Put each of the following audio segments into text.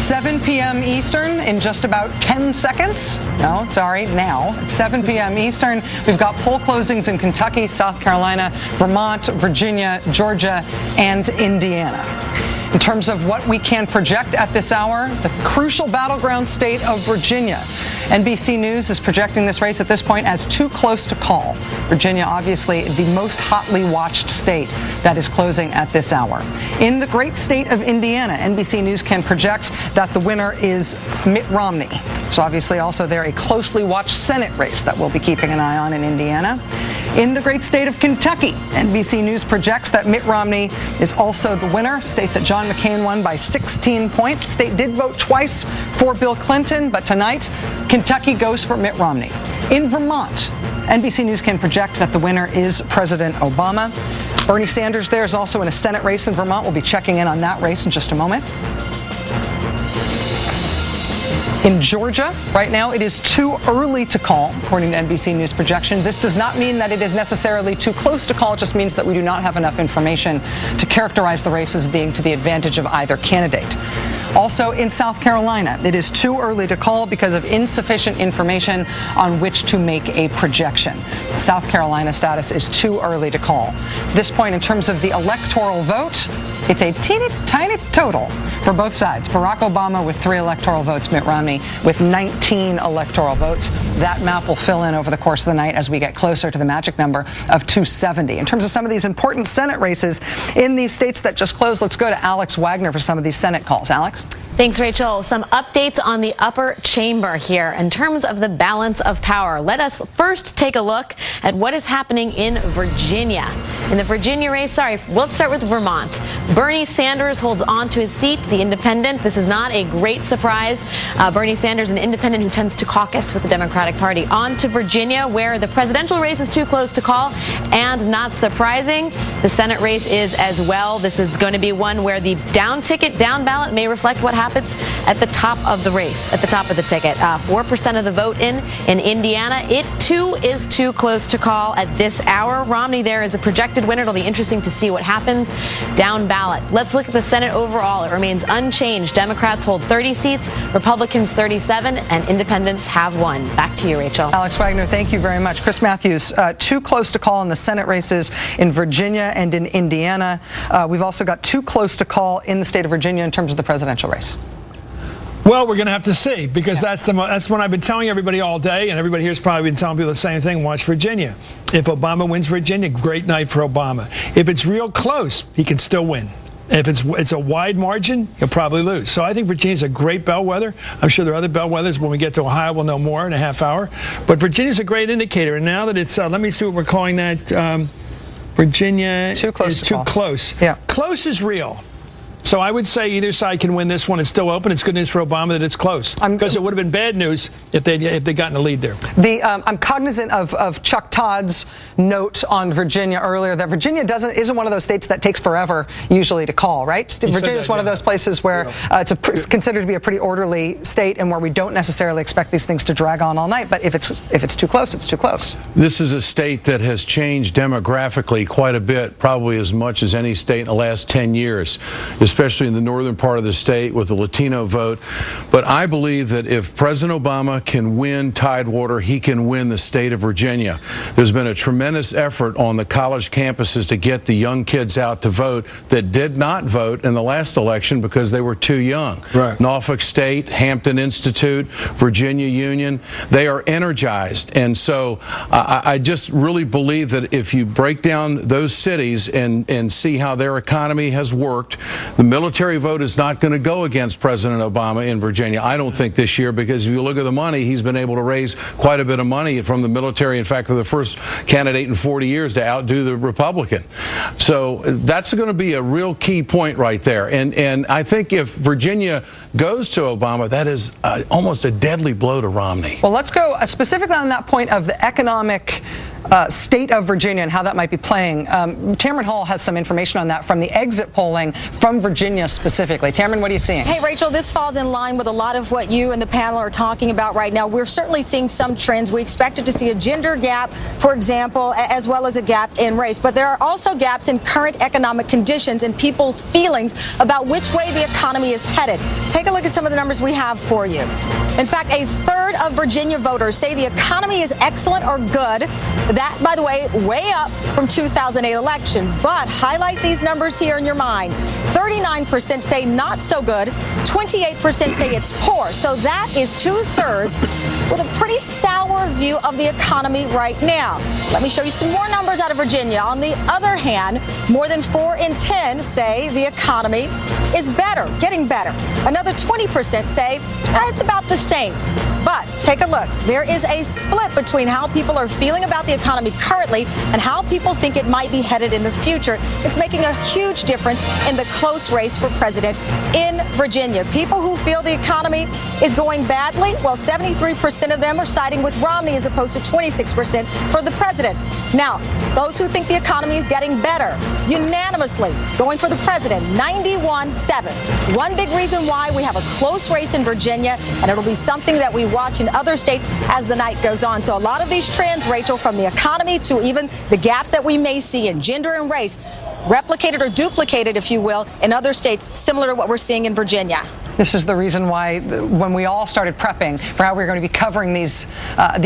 7 p.m. Eastern in just about 10 seconds. No, sorry, now. It's 7 p.m. Eastern. We've got poll closings in Kentucky, South Carolina, Vermont, Virginia, Georgia, and Indiana. In terms of what we can project at this hour, the crucial battleground state of Virginia. NBC News is projecting this race at this point as too close to call. Virginia, obviously, the most hotly watched state that is closing at this hour. In the great state of Indiana, NBC News can project that the winner is Mitt Romney. So obviously also there a closely watched Senate race that we'll be keeping an eye on in Indiana. In the great state of Kentucky, NBC News projects that Mitt Romney is also the winner, state that John McCain won by 16 points. The state did vote twice for Bill Clinton, but tonight, Kentucky goes for Mitt Romney. In Vermont, NBC News can project that the winner is President Obama. Bernie Sanders there is also in a Senate race in Vermont. We'll be checking in on that race in just a moment. In Georgia, right now, it is too early to call, according to NBC News projection. This does not mean that it is necessarily too close to call. It just means that we do not have enough information to characterize the race as being to the advantage of either candidate. Also in South Carolina, it is too early to call because of insufficient information on which to make a projection. South Carolina status is too early to call. At this point, in terms of the electoral vote, it's a teeny tiny total for both sides. Barack Obama with 3 electoral votes, Mitt Romney with 19 electoral votes. That map will fill in over the course of the night as we get closer to the magic number of 270. In terms of some of these important Senate races in these states that just closed, let's go to Alex Wagner for some of these Senate calls. Alex? Thanks, Rachel. Some updates on the upper chamber here in terms of the balance of power. Let us first take a look at what is happening in Virginia. In the Virginia race, let's start with Vermont. Bernie Sanders holds on to his seat, the independent. This is not a great surprise. Bernie Sanders, an independent who tends to caucus with the Democratic Party. On to Virginia, where the presidential race is too close to call. And not surprising, the Senate race is as well. This is going to be one where the down ticket, down ballot may reflect what happens at the top of the race, at the top of the ticket. 4% of the vote in Indiana. It, too, is too close to call at this hour. Romney there is a projected winner. It'll be interesting to see what happens down ballot. Let's look at the Senate overall. It remains unchanged. Democrats hold 30 seats, Republicans 37, and independents have 1. Back to you, Rachel. Alex Wagner, thank you very much. Chris Matthews, too close to call in the Senate races in Virginia and in Indiana. We've also got too close to call in the state of Virginia in terms of the presidential race. Well, we're going to have to see, because that's what I've been telling everybody all day, and everybody here's probably been telling people the same thing. Watch Virginia. If Obama wins Virginia, great night for Obama. If it's real close, he can still win. If it's a wide margin, he'll probably lose. So I think Virginia's a great bellwether. I'm sure there are other bellwethers. When we get to Ohio, we'll know more in a half hour. But Virginia's a great indicator. And now that it's, let me see what we're calling that. Virginia too close is too close. Yeah. Close is real. So I would say either side can win this one. It's still open. It's good news for Obama that it's close, because it would have been bad news if they gotten a lead there. I'm cognizant of Chuck Todd's note on Virginia earlier, that Virginia isn't one of those states that takes forever usually to call, right? Virginia is one of those places where it's considered to be a pretty orderly state, and where we don't necessarily expect these things to drag on all night. But if it's too close, it's too close. This is a state that has changed demographically quite a bit, probably as much as any state in the last 10 years. Especially in the northern part of the state with the Latino vote. But I believe that if President Obama can win Tidewater, he can win the state of Virginia. There's been a tremendous effort on the college campuses to get the young kids out to vote that did not vote in the last election because they were too young. Right. Norfolk State, Hampton Institute, Virginia Union, they are energized. And so I just really believe that if you break down those cities and see how their economy has worked, the military vote is not going to go against President Obama in Virginia, I don't think, this year, because if you look at the money, he's been able to raise quite a bit of money from the military. In fact, for the first candidate in 40 years to outdo the Republican. So that's going to be a real key point right there. And I think if Virginia goes to Obama, that is almost a deadly blow to Romney. Well, let's go specifically on that point of the economic state of Virginia and how that might be playing. Tamron Hall has some information on that from the exit polling from Virginia specifically. Tamron, what are you seeing? Hey, Rachel, this falls in line with a lot of what you and the panel are talking about right now. We're certainly seeing some trends. We expected to see a gender gap, for example, as well as a gap in race. But there are also gaps in current economic conditions and people's feelings about which way the economy is headed. Take a look at some of the numbers we have for you. In fact, a third of Virginia voters say the economy is excellent or good. That, by the way, way up from 2008 election. But highlight these numbers here in your mind. 39% say not so good. 28% say it's poor. So that is 2/3 with a pretty sour view of the economy right now. Let me show you some more numbers out of Virginia. On the other hand, more than 4 in 10 say the economy is better, getting better. Another 20% say it's about the same. But take a look. There is a split between how people are feeling about the economy currently and how people think it might be headed in the future. It's making a huge difference in the close race for president in Virginia. People who feel the economy is going badly, well, 73% of them are siding with Romney as opposed to 26% for the president. Now, those who think the economy is getting better, unanimously going for the president, 91-7. One big reason why we have a close race in Virginia, and it'll be something that we watch in other states as the night goes on. So a lot of these trends, Rachel, from the economy to even the gaps that we may see in gender and race, replicated or duplicated, if you will, in other states, similar to what we're seeing in Virginia. This is the reason why when we all started prepping for how we're going to be covering these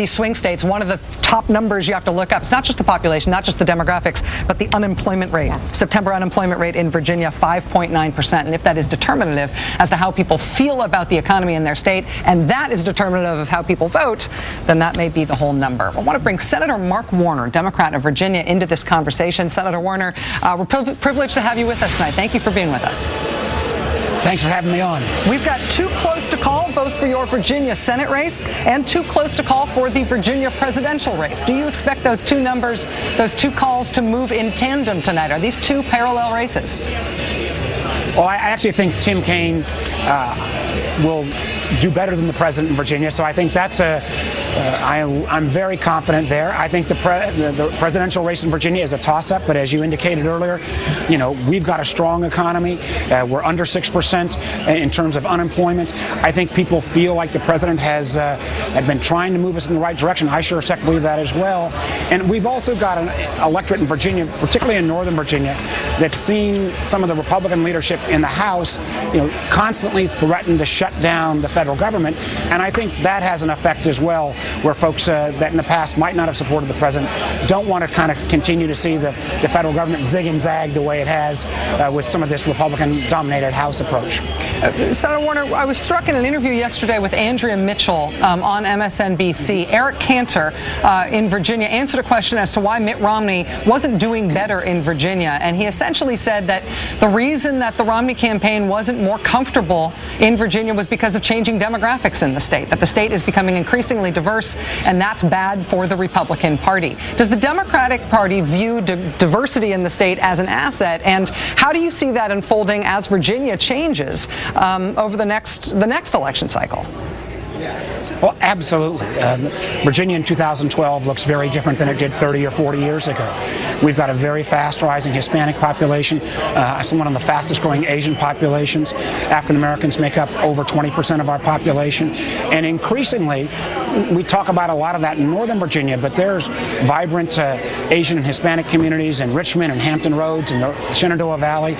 swing states, one of the top numbers you have to look up, it's not just the population, not just the demographics, but the unemployment rate. September unemployment rate in Virginia, 5.9%. And if that is determinative as to how people feel about the economy in their state, and that is determinative of how people vote, then that may be the whole number. I want to bring Senator Mark Warner, Democrat of Virginia, into this conversation. Senator Warner, we're privileged to have you with us tonight. Thank you for being with us. Thanks for having me on. We've got too close to call, both for your Virginia Senate race and too close to call for the Virginia presidential race. Do you expect those two numbers, those two calls to move in tandem tonight? Are these two parallel races? Well, I actually think Tim Kaine will do better than the president in Virginia, so I think that's I'm very confident there. I think the presidential race in Virginia is a toss-up, but as you indicated earlier, we've got a strong economy. We're under 6% in terms of unemployment. I think people feel like the president has had been trying to move us in the right direction. I sure as heck believe that as well. And we've also got an electorate in Virginia, particularly in Northern Virginia, that's seen some of the Republican leadership in the House, constantly threaten to shut down the federal government, and I think that has an effect as well, where folks that in the past might not have supported the president don't want to kind of continue to see the federal government zig and zag the way it has with some of this Republican-dominated House approach. Senator Warner, I was struck in an interview yesterday with Andrea Mitchell on MSNBC. Eric Cantor in Virginia answered a question as to why Mitt Romney wasn't doing better in Virginia, and he essentially said that the reason that the Romney campaign wasn't more comfortable in Virginia was because of changing demographics in the state, that the state is becoming increasingly diverse, and that's bad for the Republican Party. Does the Democratic Party view diversity in the state as an asset, and how do you see that unfolding as Virginia changes over the next election cycle? Well, absolutely. Virginia in 2012 looks very different than it did 30 or 40 years ago. We've got a very fast rising Hispanic population, one of the fastest growing Asian populations. African Americans make up over 20% of our population. And increasingly, we talk about a lot of that in Northern Virginia, but there's vibrant Asian and Hispanic communities in Richmond and Hampton Roads and the Shenandoah Valley.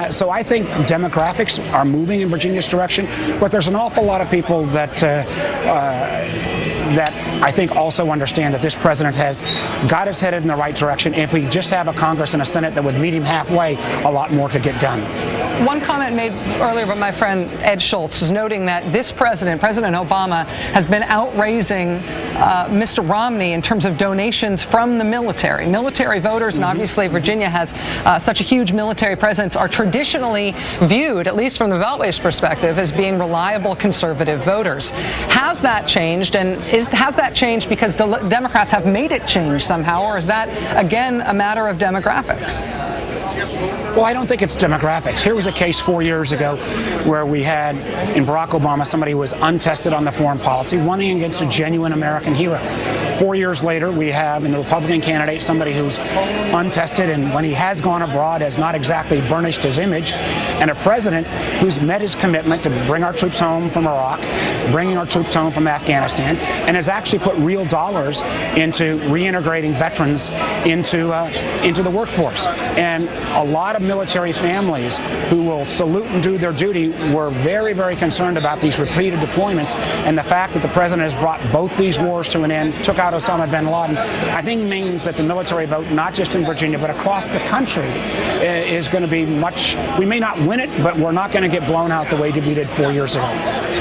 So I think demographics are moving in Virginia's direction, but there's an awful lot of people that I think also understand that this president has got us headed in the right direction. If we just have a Congress and a Senate that would meet him halfway, a lot more could get done. One comment made earlier by my friend Ed Schultz is noting that this President Obama, has been outraising Mr. Romney in terms of donations from the military. Military voters, and obviously Virginia has such a huge military presence, are traditionally viewed, at least from the Beltway's perspective, as being reliable conservative voters. Has that changed, and has that changed because the Democrats have made it change somehow, or is that, again, a matter of demographics? Well, I don't think it's demographics. Here was a case 4 years ago where we had, in Barack Obama, somebody who was untested on the foreign policy, running against a genuine American hero. 4 years later, we have, in the Republican candidate, somebody who's untested and when he has gone abroad has not exactly burnished his image, and a president who's met his commitment to bring our troops home from Iraq, bringing our troops home from Afghanistan, and has actually put real dollars into reintegrating veterans into the workforce. And a lot of military families who will salute and do their duty were very, very concerned about these repeated deployments, and the fact that the president has brought both these wars to an end, took out Osama bin Laden, I think means that the military vote, not just in Virginia, but across the country, is going to be much, we may not win it, but we're not going to get blown out the way we did 4 years ago.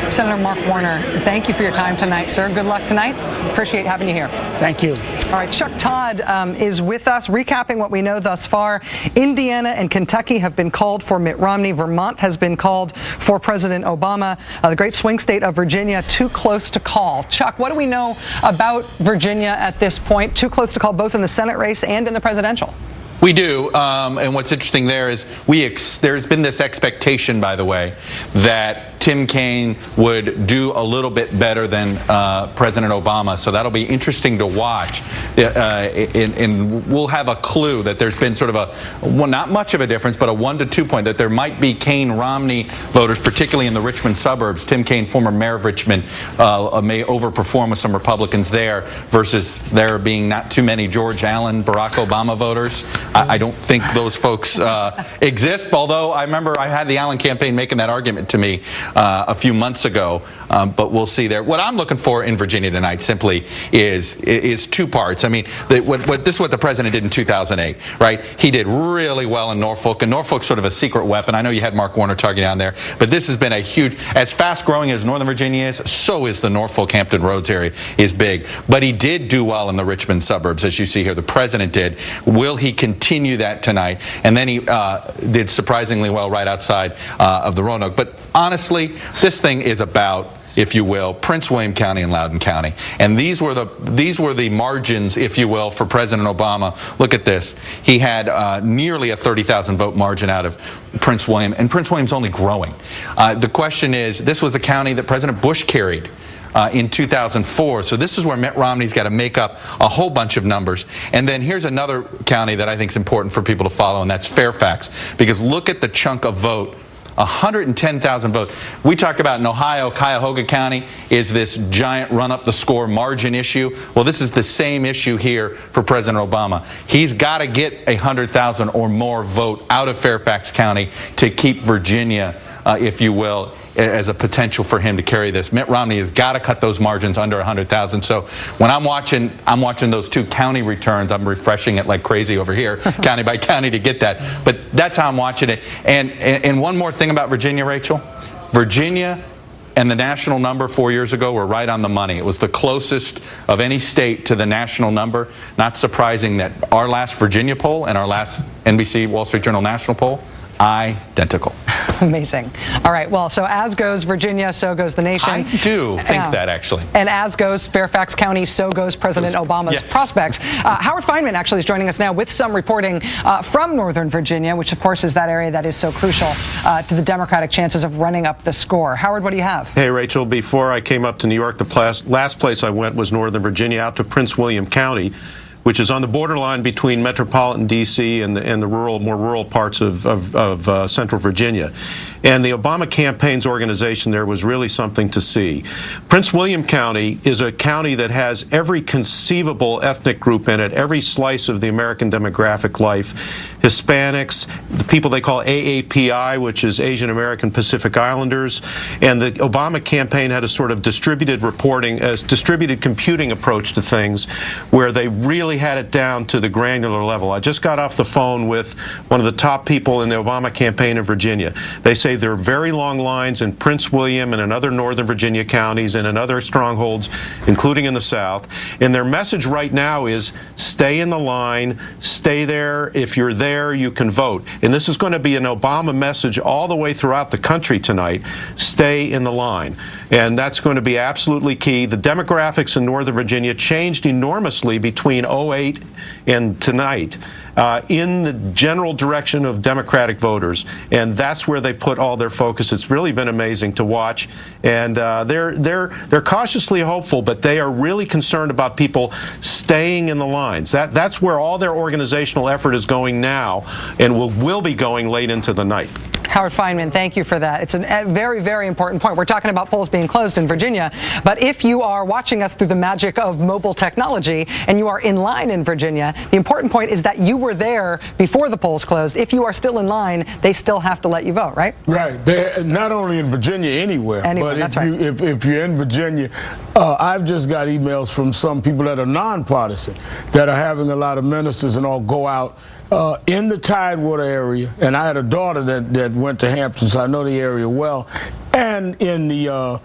Senator Mark Warner, thank you for your time tonight, sir. Good luck tonight. Appreciate having you here. Thank you. All right, Chuck Todd is with us, recapping what we know thus far. Indiana and Kentucky have been called for Mitt Romney. Vermont has been called for President Obama. The great swing state of Virginia, too close to call. Chuck, what do we know about Virginia at this point? Too close to call both in the Senate race and in the presidential. We do, and what's interesting there is there's been this expectation, by the way, that Tim Kaine would do a little bit better than President Obama, so that'll be interesting to watch, and we'll have a clue that there's been sort of well, not much of a difference, but a 1 to 2 point, that there might be Kaine-Romney voters, particularly in the Richmond suburbs. Tim Kaine, former mayor of Richmond, may overperform with some Republicans there, versus there being not too many George Allen, Barack Obama voters. I don't think those folks exist, although I remember I had the Allen campaign making that argument to me a few months ago, but we'll see there. What I'm looking for in Virginia tonight simply is two parts. I mean, this is what the president did in 2008, right? He did really well in Norfolk, and Norfolk's sort of a secret weapon. I know you had Mark Warner talking down there, but this has been a huge, as fast growing as Northern Virginia is, so is the Norfolk Hampton Roads area is big. But he did do well in the Richmond suburbs, as you see here. The president did. Will he continue that tonight? And then he did surprisingly well right outside of the Roanoke. But honestly, this thing is about, if you will, Prince William County and Loudoun County. And these were the margins, if you will, for President Obama. Look at this. He had nearly a 30,000 vote margin out of Prince William, and Prince William's only growing. The question is, this was a county that President Bush carried in 2004. So this is where Mitt Romney's got to make up a whole bunch of numbers. And then here's another county that I think is important for people to follow, and that's Fairfax. Because look at the chunk of vote. 110,000 votes. We talk about in Ohio, Cuyahoga County is this giant run-up-the-score margin issue. Well, this is the same issue here for President Obama. He's got to get 100,000 or more vote out of Fairfax County to keep Virginia, if you will, as a potential for him to carry this. Mitt Romney has got to cut those margins under 100,000. So when I'm watching those two county returns, I'm refreshing it like crazy over here, county by county, to get that. But that's how I'm watching it. And one more thing about Virginia, Rachel. Virginia and the national number 4 years ago were right on the money. It was the closest of any state to the national number. Not surprising that our last Virginia poll and our last NBC Wall Street Journal national poll, identical. Amazing. All right. Well, so as goes Virginia, so goes the nation. I do think that, actually. And as goes Fairfax County, so goes President Obama's prospects. Howard Feynman actually is joining us now with some reporting from Northern Virginia, which, of course, is that area that is so crucial to the Democratic chances of running up the score. Howard, what do you have? Hey, Rachel. Before I came up to New York, the last place I went was Northern Virginia, out to Prince William County, which is on the borderline between metropolitan D.C. and the more rural parts of Central Virginia. And the Obama campaign's organization there was really something to see. Prince William County is a county that has every conceivable ethnic group in it, every slice of the American demographic life. Hispanics, the people they call AAPI, which is Asian American Pacific Islanders. And the Obama campaign had a sort of distributed computing approach to things, where they really had it down to the granular level. I just got off the phone with one of the top people in the Obama campaign in Virginia. They say there are very long lines in Prince William and in other Northern Virginia counties and in other strongholds, including in the South. And their message right now is stay in the line, stay there. If you're there, you can vote. And this is going to be an Obama message all the way throughout the country tonight. Stay in the line. And that's going to be absolutely key. The demographics in Northern Virginia changed enormously between 2008 and tonight. in the general direction of Democratic voters, and that's where they put all their focus. It's really been amazing to watch, and they're cautiously hopeful, but they are really concerned about people staying in the lines. That's where all their organizational effort is going now, and will be going late into the night. Howard Fineman, thank you for that. It's a very, very important point. We're talking about polls being closed in Virginia, but if you are watching us through the magic of mobile technology and you are in line in Virginia, the important point is that you were there before the polls closed. If you are still in line, they still have to let you vote, right? Right. They're not only in Virginia, anywhere. But that's right. if you're in Virginia, I've just got emails from some people that are nonpartisan that are having a lot of ministers and all go out in the Tidewater area, and I had a daughter that went to Hampton, so I know the area well, and in the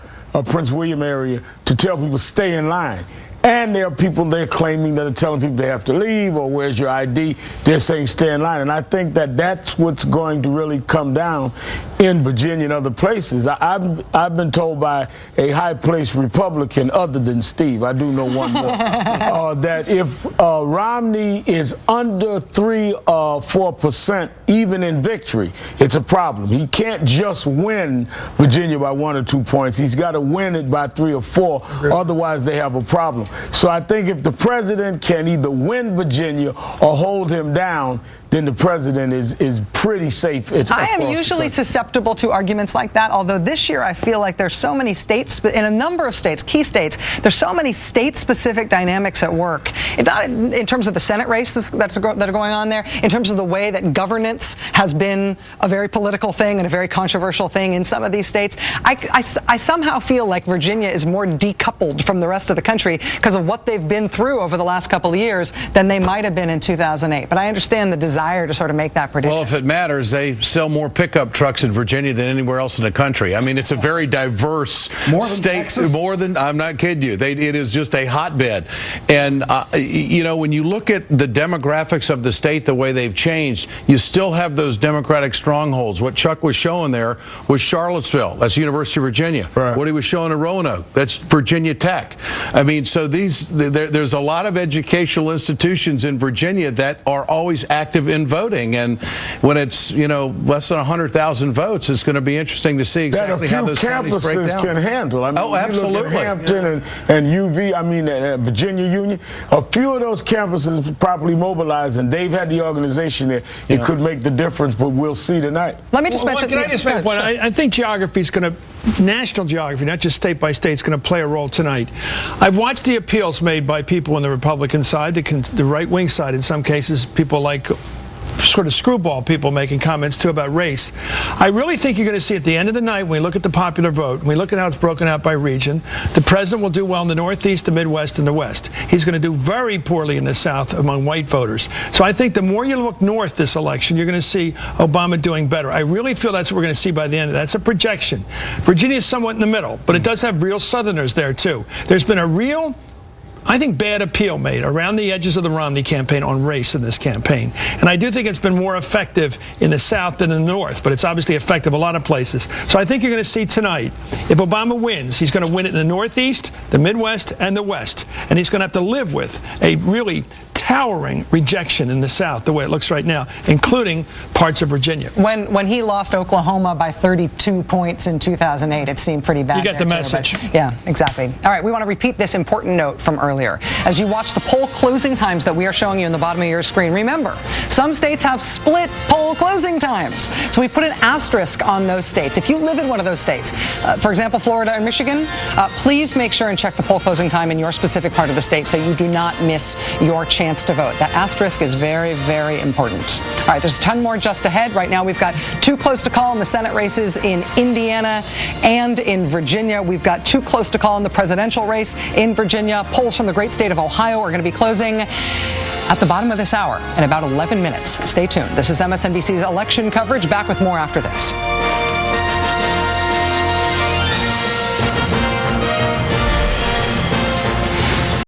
Prince William area, to tell people stay in line. And there are people they're claiming that are telling people they have to leave, or where's your ID? They're saying stay in line. And I think that that's what's going to really come down in Virginia and other places. I've been told by a high-placed Republican other than Steve, I do know one more, that if Romney is under 3 or 4%, even in victory, it's a problem. He can't just win Virginia by 1 or 2 points. He's got to win it by 3 or 4, otherwise they have a problem. So I think if the president can either win Virginia or hold him down, then the president is pretty safe. I am usually susceptible to arguments like that, although this year I feel like there's so many states, in a number of states, key states, there's so many state-specific dynamics at work. In terms of the Senate races that are going on there, in terms of the way that governance has been a very political thing and a very controversial thing in some of these states, I somehow feel like Virginia is more decoupled from the rest of the country because of what they've been through over the last couple of years than they might have been in 2008. But I understand the desire to sort of make that prediction. Well, if it matters, they sell more pickup trucks in Virginia than anywhere else in the country. I mean, it's a very diverse state. More than, I'm not kidding you. It is just a hotbed. And, you know, when you look at the demographics of the state, the way they've changed, you still have those Democratic strongholds. What Chuck was showing there was Charlottesville. That's the University of Virginia. Right. What he was showing in Roanoke, that's Virginia Tech. I mean, so there's a lot of educational institutions in Virginia that are always active in voting, and when it's, you know, less than 100,000 votes, it's going to be interesting to see exactly how those counties break down. That a few campuses can handle. I mean, oh, absolutely. You look at Hampton and UV, I mean, Virginia Union, a few of those campuses properly mobilized, and they've had the organization there. It could make the difference, but we'll see tonight. Let me just mention. Can I just make a point? I think geography is going to, national geography, not just state by state, is going to play a role tonight. I've watched the appeals made by people on the Republican side, the right-wing side in some cases, people like sort of screwball people making comments too about race. I really think you're going to see at the end of the night, when we look at the popular vote, when we look at how it's broken out by region, the president will do well in the Northeast, the Midwest, and the West. He's going to do very poorly in the South among white voters. So I think the more you look north this election, you're going to see Obama doing better. I really feel that's what we're going to see by the end of that. That's a projection. Virginia is somewhat in the middle, but it does have real Southerners there too. There's been a real, I think, bad appeal made around the edges of the Romney campaign on race in this campaign. And I do think it's been more effective in the South than in the North, but it's obviously effective a lot of places. So I think you're going to see tonight, if Obama wins, he's going to win it in the Northeast, the Midwest, and the West. And he's going to have to live with a really towering rejection in the South, the way it looks right now, including parts of Virginia. When he lost Oklahoma by 32 points in 2008, it seemed pretty bad. You get the message. Yeah, exactly. All right, we want to repeat this important note from earlier. As you watch the poll closing times that we are showing you in the bottom of your screen, remember, some states have split poll closing times. So we put an asterisk on those states. If you live in one of those states, for example, Florida and Michigan, please make sure and check the poll closing time in your specific part of the state so you do not miss your chance to vote. That asterisk is very, very important. All right, there's a ton more just ahead. Right now, we've got too close to call in the Senate races in Indiana and in Virginia. We've got too close to call in the presidential race in Virginia. Polls from the great state of Ohio are going to be closing at the bottom of this hour in about 11 minutes. Stay tuned. This is MSNBC's election coverage. Back with more after this.